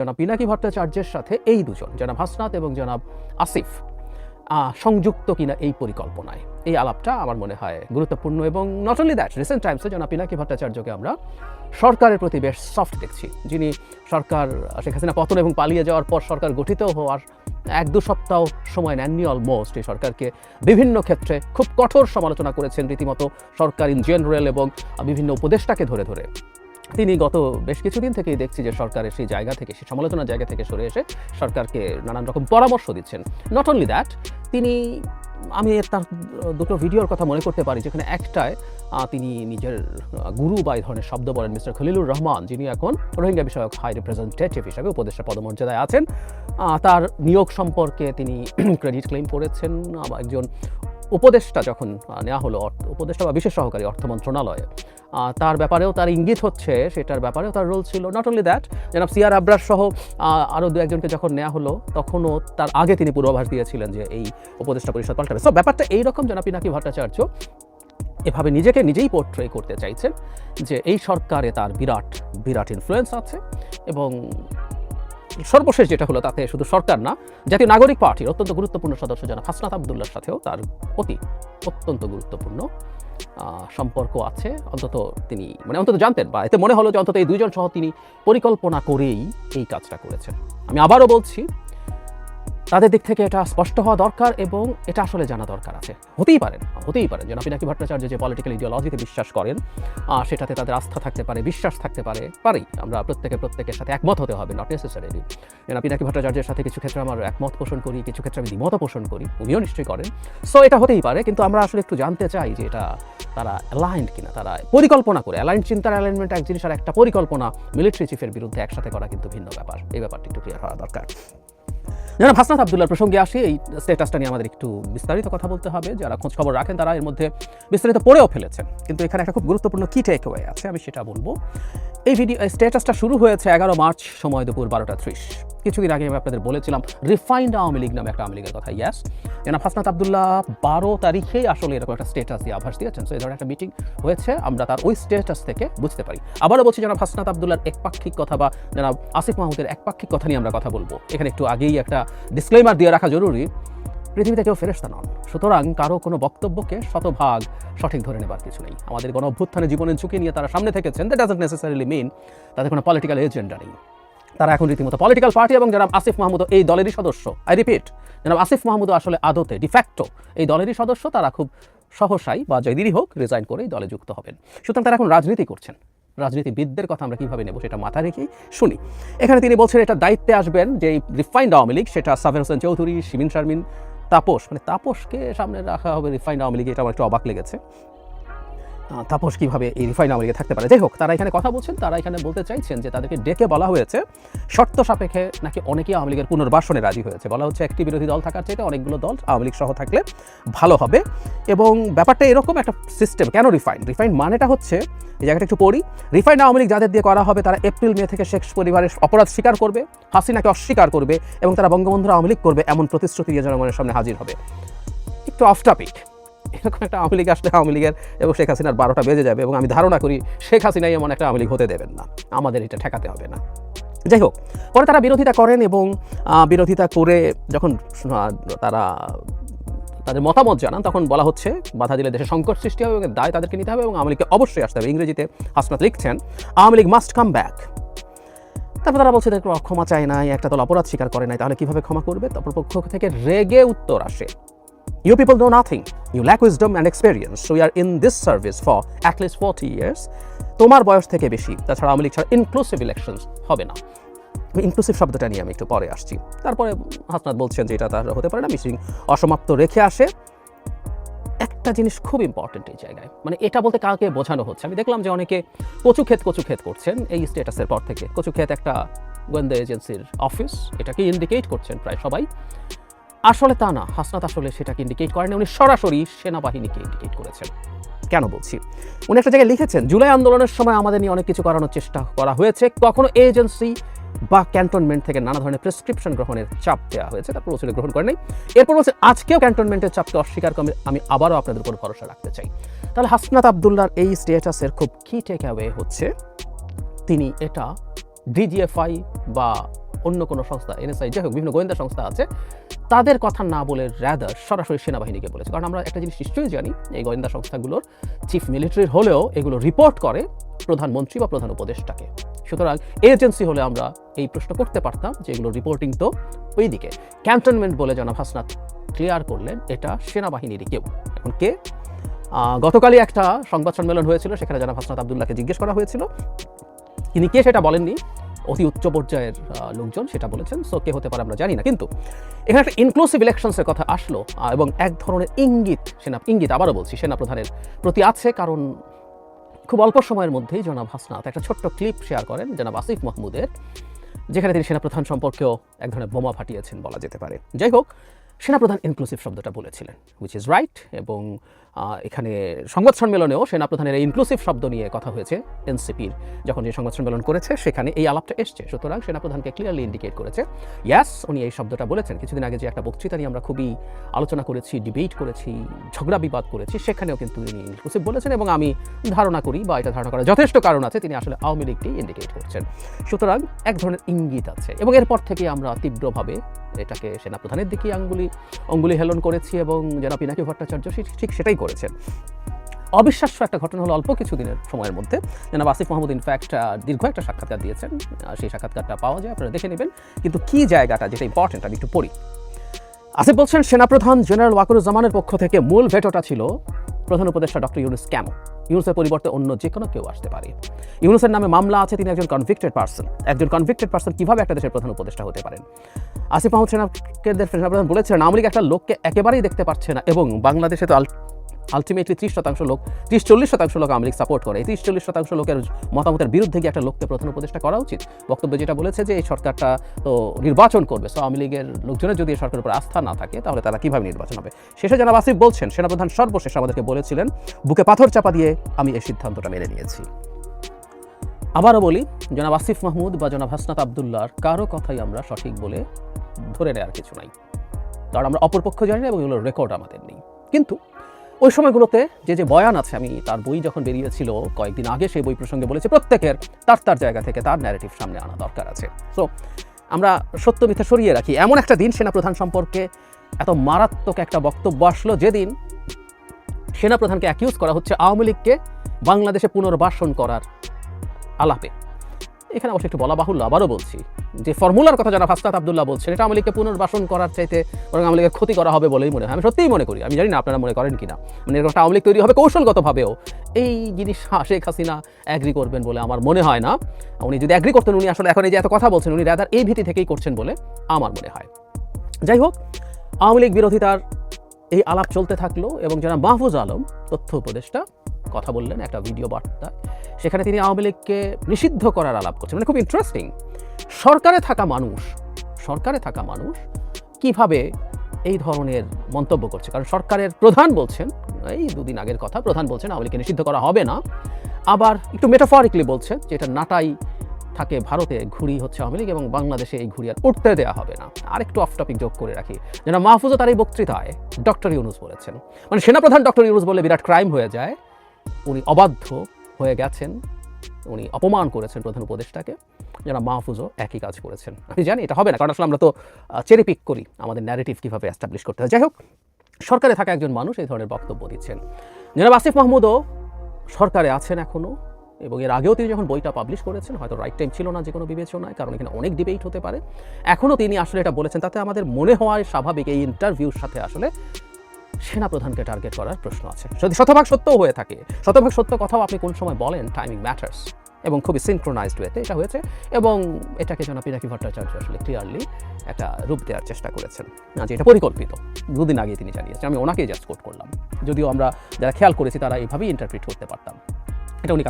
জনাব পিনাকি ভট্টাচার্যের সাথে এই দুজন, জনাব হাসনাত এবং জনাব আসিফ, সংযুক্ত কিনা এই পরিকল্পনায়, এই আলাপটা আমার মনে হয় গুরুত্বপূর্ণ। এবং নট অনলি দ্যাট, রিসেন্ট টাইমসে জনাব পিনাকি ভট্টাচার্যকে আমরা সরকারের প্রতি বেশ সফট দেখছি, যিনি সরকার শেখ হাসিনা পতন এবং পালিয়ে যাওয়ার পর সরকার গঠিত হওয়ার 1-2 সপ্তাহ সময় নেননি অলমোস্ট, এই সরকারকে বিভিন্ন ক্ষেত্রে খুব কঠোর সমালোচনা করেছেন, রীতিমতো সরকার ইন জেনারেল এবং বিভিন্ন উপদেষ্টাকে ধরে ধরে। তিনি গত বেশ কিছুদিন থেকেই দেখছি যে সরকারের সেই জায়গা থেকে, সেই সমালোচনার জায়গা থেকে সরে এসে সরকারকে নানান রকম পরামর্শ দিচ্ছেন। নট অনলি দ্যাট, আমি তার 2টো ভিডিওর কথা মনে করতে পারি, যেখানে একটায় তিনি নিজের গুরু বা এই ধরনের শব্দ বলেন মিস্টার খলিলুর রহমান, যিনি এখন রোহিঙ্গা বিষয়ক হাই রিপ্রেজেন্টেটিভ হিসাবে উপদেষ্টা পদমর্যাদায় আছেন, তার নিয়োগ সম্পর্কে তিনি ক্রেডিট ক্লেম করেছেন। একজন উপদেষ্টা যখন নেওয়া হলো, উপদেষ্টা বা বিশেষ সহকারী অর্থ মন্ত্রণালয়ে, তার ব্যাপারেও তার ইঙ্গিত হচ্ছে, সেটার ব্যাপারেও তার রোল ছিল। নট অনলি দ্যাট, জনাব সিআর আবরার সহ আরও 2-1জনকে যখন নেওয়া হলো, তখনও তার আগে তিনি পূর্বাভাস দিয়েছিলেন যে এই উপদেষ্টা পরিষদ পাল্টাবে। সো ব্যাপারটা এইরকম, জনাব পিনাকি ভট্টাচার্য এভাবে নিজেকে নিজেই পোর্ট্রে করতে চাইছেন যে এই সরকারে তার বিরাট বিরাট ইনফ্লুয়েন্স আছে। এবং সর্বশেষ যেটা হলো, তাতে শুধু সরকার না, জাতীয় নাগরিক পার্টির অত্যন্ত গুরুত্বপূর্ণ সদস্য জনাব হাসনাত আবদুল্লাহর সাথেও তার অত্যন্ত গুরুত্বপূর্ণ সম্পর্ক আছে। অন্তত তিনি অন্তত জানতেন, বা এতে মনে হলো যে অন্তত এই 2জন সহ তিনি পরিকল্পনা করেই এই কাজটা করেছেন। আমি আবারও বলছি, তাদের দিক থেকে এটা স্পষ্ট হওয়া দরকার এবং এটা আসলে জানা দরকার আছে। হতেই পারেন জনাব পিনাকি ভট্টাচার্য যে পলিটিক্যাল ইডিওলজিতে বিশ্বাস করেন, সেটাতে তাদের আস্থা থাকতে পারে, বিশ্বাস থাকতে পারি। আমরা প্রত্যেকের সাথে একমত হতে হবে, নট নেসেসারিলি। জনাব পিনাকি ভট্টাচার্যের সাথে কিছু ক্ষেত্রে আমার একমত পোষণ করি, কিছু ক্ষেত্রে আমি দ্বিমত পোষণ করি, উনিও নিশ্চয়ই করেন। সো এটা হতেই পারে, কিন্তু আমরা আসলে একটু জানতে চাই যে এটা তারা অ্যালাইন্ড কিনা, তারা পরিকল্পনা করে। চিন্তার অ্যালাইনমেন্ট এক জিনিস, আর একটা পরিকল্পনা মিলিটারি চিফের বিরুদ্ধে একসাথে করা কিন্তু ভিন্ন ব্যাপার। এই ব্যাপারটি একটু ক্লিয়ার হওয়া দরকার। জনাব হাসনাত আবদুল্লাহর প্রসঙ্গে আসি, এই স্ট্যাটাসটা নিয়ে আমাদের একটু বিস্তারিত কথা বলতে হবে। যারা খোঁজ খবর রাখেন তারা এর মধ্যে বিস্তারিত পড়েও ফেলেছেন, কিন্তু এখানে একটা খুব গুরুত্বপূর্ণ কি টেক ওয়ে আছে, আমি সেটা বলবো। এই স্ট্যাটাসটা শুরু হয়েছে 11 মার্চ সময় দুপুর 12:30। কিছুদিন আগে আমি আপনাদের বলেছিলাম রিফাইন্ড আওয়ামী লীগ নামে একটা আওয়ামী লীগের কথা। ইয়াস, জনাব হাসনাত আবদুল্লাহ 12 তারিখেই আসলে এরকম একটা স্ট্যাটাস দিয়ে আভাস দিয়েছেন। সো এই ধরনের একটা মিটিং হয়েছে, আমরা তার ওই স্ট্যাটাস থেকে বুঝতে পারি। আবারও বলছি, জনাব হাসনাত আবদুল্লাহর একপাক্ষিক কথা বা জনাব আসিফ মাহমুদের একপাক্ষিক কথা নিয়ে আমরা কথা বলবো। এখানে একটু আগেই একটা ডিসক্লেমার দিয়ে রাখা জরুরি, পৃথিবীতে কেউ ফেরেশতা নন, সুতরাং কারো কোনো বক্তব্যকে শতভাগ সঠিক ধরে নেবার কিছু নেই। আমাদের গণ অভ্যুত্থানে জীবনের ঝুঁকি নিয়ে তারা সামনে থেকেছেন, দ্যাট ডাজন্ট নেসেসারিলি মিন তাদের কোনো পলিটিক্যাল এজেন্ডা নেই। তারা এখন রীতিমতো পলিটিক্যাল পার্টি, এবং জনাব আসিফ মাহমুদও এই দলেরই সদস্য। আই রিপিট, জনাব আসিফ মাহমুদও আসলে আদতে ডিফ্যাক্টো এই দলেরই সদস্য। তারা খুব সহসাই বা যেদিনই হোক রিজাইন করে এই দলে যুক্ত হবেন। সুতরাং তারা এখন রাজনীতি করছেন। রাজনীতিবিদদের কথা আমরা কীভাবে নেব সেটা মাথা রেখেই শুনি। এখানে তিনি বলছেন এটা দায়িত্বে আসবেন যে রিফাইন্ড আওয়ামী লীগ, সেটা সাবের হোসেন চৌধুরী, শিবিন শারমিন, তাপস, তাপসকে সামনে রাখা হবে রিফাইন্ড আওয়ামী লীগে, এটা আমার একটু অবাক লেগেছে। তাপস কীভাবে এই রিফাইন্ড আওয়ামী লীগে থাকতে পারে? যাই হোক, তারা এখানে কথা বলছেন, তারা এখানে বলতে চাইছেন যে তাদেরকে ডেকে বলা হয়েছে শর্ত সাপেক্ষে নাকি অনেকেই আওয়ামী লীগের পুনর্বাসনে রাজি হয়েছে। বলা হচ্ছে একটি বিরোধী দল থাকার চাইতে অনেকগুলো দল আওয়ামী লীগ সহ থাকলে ভালো হবে। এবং ব্যাপারটা এরকম একটা সিস্টেম। কেন রিফাইন্ড মানেটা হচ্ছে, এই জায়গাটা একটু পড়ি, রিফাইন্ড আওয়ামী লীগ যাদের দিয়ে করা হবে তারা এপ্রিল-মে থেকে শেখ পরিবারের অপরাধ স্বীকার করবে, হাসিনাকে অস্বীকার করবে, এবং তারা বঙ্গবন্ধুর আওয়ামী লীগ করবে এমন প্রতিশ্রুতি দিয়ে জনগণের সামনে হাজির হবে। একটু অফ টপিক, এরকম একটা আওয়ামী লীগ আসলে আওয়ামী লীগের এবং শেখ হাসিনার 12টা বেজে যাবে, এবং আমি ধারণা করি শেখ হাসিনাই এমন একটা আওয়ামী লীগ হতে দেবেন না, আমাদের এটা ঠেকাতে হবে না। যাই হোক, পরে তারা বিরোধিতা করেন, এবং বিরোধিতা করে যখন তারা তাদের মতামত জানান, তখন বলা হচ্ছে বাধা দিলে দেশে সংকট সৃষ্টি হবে এবং দায় তাদেরকে নিতে হবে এবং আওয়ামী লীগকে অবশ্যই আসতে হবে। ইংরেজিতে হাসনাত লিখছেন Awami League must come back. তারপর তারা বলছে ক্ষমা চায় নাই, একটা দল অপরাধ স্বীকার করে নাই, তাহলে কীভাবে ক্ষমা করবে? তারপর পক্ষ থেকে রেগে উত্তর আসে, You people know nothing. You lack wisdom and experience. So we are in this service for at least 40 years. তোমার বয়স থেকে বেশি, তাছাড়া আওয়ামী লীগ ছাড়া ইনক্লুসিভ ইলেকশনস হবে না। ইনক্লুসিভ শব্দটা নিয়ে আমি একটু পরে আসছি। তারপরে হাসনাত বলছেন যে এটা তার হতে পারে না, মিটিং অসমাপ্ত রেখে আসে। একটা জিনিস খুব ইম্পর্টেন্ট এই জায়গায়, এটা বলতে কাকে বোঝানো হচ্ছে? আমি দেখলাম যে অনেকে কচু ক্ষেত করছেন এই স্ট্যাটাসের পর থেকে। কচু ক্ষেত একটা গোয়েন্দা এজেন্সির অফিস, এটাকে ইন্ডিকেট করছেন প্রায় সবাই। আসলে তা না, হাসনাত আসলে সেটাকে ইন্ডিকেট করেন, উনি সরাসরি সেনাবাহিনীকে ইন্ডিকেট করেছেন। কেন বলছি? উনি একটা জায়গায় লিখেছেন, জুলাই আন্দোলনের সময় আমাদের নিয়ে অনেক কিছু করানোর চেষ্টা করা হয়েছে, কখনো এজেন্সি বা ক্যান্টনমেন্ট থেকে নানা ধরনের প্রেসক্রিপশন গ্রহণের চাপ দেওয়া হয়েছে, তারপর বলছে গ্রহণ করেন নাই। এরপর বলছে আজকেও ক্যান্টনমেন্টের চাপকে অস্বীকার করে আমি আবারও আপনাদের উপর ভরসা রাখতে চাই। তাহলে হাসনাত আবদুল্লাহর এই স্ট্যাটাসের খুব কি টেক অ্যাওয়ে হচ্ছে, তিনি এটা ডিজিএফআই বা অন্য কোনো সংস্থা এনএসআই যাই হোক বিভিন্ন গোয়েন্দা সংস্থা আছে তাদের কথা না বলে র্যাদার সরাসরি সেনাবাহিনীকে বলেছে। কারণ আমরা একটা জিনিস নিশ্চয়ই জানি এই গোয়েন্দা সংস্থাগুলোর চিফ মিলিটারির হলেও এগুলো রিপোর্ট করে প্রধানমন্ত্রী বা প্রধান উপদেষ্টাকে। সুতরাং এজেন্সি হলে আমরা এই প্রশ্ন করতে পারতাম যে এগুলো রিপোর্টিং তো ওই দিকে। ক্যান্টনমেন্ট বলে জনাব হাসনাত ক্লিয়ার করলেন এটা সেনাবাহিনীরই কেউ। এখন কে? গতকালই একটা সংবাদ সম্মেলন হয়েছিল, সেখানে জনাব হাসনাত আবদুল্লাহকে জিজ্ঞেস করা হয়েছিল, তিনি কে সেটা বলেননি, অতি উচ্চ পর্যায়ের লোকজন সেটা বলেছেন। সো কে হতে পারে আমরা জানি না, কিন্তু এখানে একটা ইনক্লুসিভ ইলেকশনসের কথা আসলো এবং এক ধরনের ইঙ্গিত আবারও বলছি সেনাপ্রধানের প্রতি আছে। কারণ খুব অল্প সময়ের মধ্যেই জনাব হাসনাত একটা ছোট্ট ক্লিপ শেয়ার করেন জনাব আসিফ মাহমুদের, যেখানে তিনি সেনাপ্রধান সম্পর্কেও এক ধরনের বোমা ফাটিয়েছেন বলা যেতে পারে। যাই হোক, সেনাপ্রধান ইনক্লুসিভ শব্দটা বলেছিলেন, হুইচ ইজ রাইট। এবং এখানে সংবাদ সম্মেলনেও সেনাপ্রধানের এই ইনক্লুসিভ শব্দ নিয়ে কথা হয়েছে। এনসিপির যখন যে সংবাদ সম্মেলন করেছে সেখানে এই আলাপটা এসছে। সুতরাং সেনাপ্রধানকে ক্লিয়ারলি ইন্ডিকেট করেছে ইয়াস উনি এই শব্দটা বলেছেন। কিছুদিন আগে যে একটা বক্তৃতা নিয়ে আমরা খুবই আলোচনা করেছি, ডিবেট করেছি, ঝগড়া বিবাদ করেছি, সেখানেও কিন্তু তিনি ইনক্লুসিভ বলেছেন। এবং আমি ধারণা করি বা এটা ধারণা করার যথেষ্ট কারণ আছে, তিনি আসলে আওয়ামী লীগকেই ইন্ডিকেট করছেন। সুতরাং এক ধরনের ইঙ্গিত আছে এবং এরপর থেকে আমরা তীব্রভাবে এটাকে সেনাপ্রধানের দিকে অঙ্গুলি হেলন করেছি এবং জনাব পিনাকি ভট্টাচার্য ঠিক সেটাই করেছেন। অবিশ্বাস্য একটা ঘটনা হলো অল্প কিছুদিনের সময়ের মধ্যে জনাব আসিফ মাহমুদ ইনফ্যাক্ট দীর্ঘ একটা সাক্ষাৎকার দিয়েছেন, সেই সাক্ষাৎকারটা পাওয়া যায়, আপনারা দেখে নেবেন। কিন্তু কি জায়গাটা যেটা ইম্পর্টেন্ট আমি একটু পড়ি। আসিফ বলছেন সেনাপ্রধান জেনারেল ওয়াকারুজ্জামানের পক্ষ থেকে মূল ভেটোটা ছিল প্রধান উপদেষ্টা ডক্টর ইউনুস কেন, ইউনুসের পরিবর্তে অন্য যে কোনো কেউ আসতে পারে। ইউনুসের নামে মামলা আছে, তিনি একজন কনভিক্টেড পার্সন। একজন কনভিক্টেড পার্সন কিভাবে একটা দেশের প্রধান উপদেষ্টা হতে পারেন? আসিফ মাহমুদ সেনাপ্রধান বলেছিলেন আওয়ামী লীগ একটা লোককে একেবারেই দেখতে পাচ্ছে না এবং বাংলাদেশে তো আলটিমেটলি 30% লোক 30-40% লোক আওয়ামী লীগ সাপোর্ট করে। এই 30-40% লোকের মতামতের বিরুদ্ধে গিয়ে একটা লোককে প্রধান উপদেষ্টা করা উচিত। বক্তব্যে যেটা বলেছে যে এই সরকারটা তো নির্বাচন করবে, সো আওয়ামী লীগের লোকজনের যদি এই সরকারের উপর আস্থা না থাকে তাহলে তারা কীভাবে নির্বাচন হবে? শেষে জনাব আসিফ বলছেন সেনাপ্রধান সর্বশেষ আমাদেরকে বলেছিলেন বুকে পাথর চাপা দিয়ে আমি এই সিদ্ধান্তটা মেনে নিয়েছি। আবারও বলি, জনাব আসিফ মাহমুদ বা জনাব হাসনাত আবদুল্লাহর কারো কথাই আমরা সঠিক বলে ধরে নেওয়ার কিছু নাই, কারণ আমরা অপরপক্ষ জানি না এবং এগুলোর রেকর্ড আমাদের নেই। কিন্তু ওই সময়গুলোতে যে বয়ান আছে, আমি তার বই যখন বেরিয়েছিল কয়েকদিন আগে সেই বই প্রসঙ্গে বলেছি, প্রত্যেকের তার জায়গা থেকে তার ন্যারেটিভ সামনে আনা দরকার আছে। সো আমরা সত্য মিথ্যা সরিয়ে রাখি। এমন একটা দিন সেনাপ্রধান সম্পর্কে এত মারাত্মক একটা বক্তব্য আসলো যেদিন সেনাপ্রধানকে অ্যাকিউজ করা হচ্ছে আওয়ামী লীগকে বাংলাদেশে পুনর্বাসন করার আলাপে। এখানে অবশ্যই একটু বলা বাহুল্য, আবারও বলছি যে ফর্মুলার কথা যারা হাসনাত আবদুল্লাহ বলছেন এটা আওয়ামী লীগকে পুনর্বাসন করার চাইতে বরং আওয়ামী লীগের ক্ষতি করা হবে বলেই মনে হয়। আমি সত্যিই মনে করি, আমি জানি না আপনারা মনে করেন কিনা, মানে এরকম একটা আওয়ামী লীগ তৈরি হবে কৌশলগতভাবেও। এই জিনিস শেখ হাসিনা অ্যাগ্রি করবেন বলে আমার মনে হয় না। উনি যদি অ্যাগ্রি করতেন, উনি আসলে এখন এই যে এত কথা বলছেন উনি রাদার এই ভীতি থেকেই করছেন বলে আমার মনে হয়। যাই হোক, আওয়ামী লীগ বিরোধিতার এই আলাপ চলতে থাকলো এবং যারা মাহফুজ আলম তথ্য উপদেষ্টা কথা বললেন একটা ভিডিও বার্তা, সেখানে তিনি আওয়ামী লীগকে নিষিদ্ধ করার আলাপ করছেন। মানে খুব ইন্টারেস্টিং, সরকারে থাকা মানুষ কিভাবে এই ধরনের মন্তব্য করছে। কারণ সরকারের প্রধান বলছেন, এই দুদিন আগের কথা, প্রধান বলছেন আওয়ামী লীগকে নিষিদ্ধ করা হবে না। আবার একটু মেটাফরিক্যালি বলছেন যে এটা নাটাই থাকে ভারতে, ঘুড়ি হচ্ছে আওয়ামী লীগ এবং বাংলাদেশে এই ঘুড়ি আর উঠতে দেওয়া হবে না। আরেকটু অফ টপিক যোগ করে রাখি, যেন মাহফুজও তার এই বক্তৃতায় ডক্টর ইউনুস বলেছেন, মানে সেনাপ্রধান ডক্টর ইউনুস বলে বিরাট ক্রাইম হয়ে যায়, উনি অবাধ্য হয়ে গেছেন, উনি অপমান করেছেন প্রধান উপদেষ্টাকে। যারা মাহফুজও একই কাজ করেছেন। আমি জানি এটা হবে না, কারণ আসলে আমরা তো চেরি পিক করি আমাদের ন্যারেটিভ কীভাবে এস্টাবলিশ করতে হয়। যাই হোক, সরকারে থাকা একজন মানুষ এই ধরনের বক্তব্য দিচ্ছেন। জনাব আসিফ মাহমুদও সরকারে আছেন এখনও, এবং এর আগেও তিনি যখন বইটা পাবলিশ করেছেন হয়তো রাইট টাইম ছিল না যে কোনো বিবেচনায়, কারণ এখানে অনেক ডিবেট হতে পারে। এখনও তিনি আসলে এটা বলেছেন, তাতে আমাদের মনে হওয়ায় স্বাভাবিক এই ইন্টারভিউর সাথে আসলে সেনাপ্রধানকে টার্গেট করার প্রশ্ন আছে। যদি শতভাগ সত্যও হয়ে থাকে, শতভাগ সত্য কথাও আপনি কোন সময় বলেন, টাইমিং ম্যাটার্স, এবং খুবই সিনক্রোনাইজড ওয়েতে এটা হয়েছে এবং এটাকে জনাব পিনাকি ভট্টাচার্য আসলে ক্লিয়ারলি একটা রূপ দেওয়ার চেষ্টা করেছেন যে এটা পরিকল্পিত। দুদিন আগে তিনি জানিয়েছেন, আমি ওনাকেই জাস্ট কোট করলাম, যদিও আমরা যারা খেয়াল করেছি তারা এইভাবেই ইন্টারপ্রিট করতে পারতাম। এটা উনি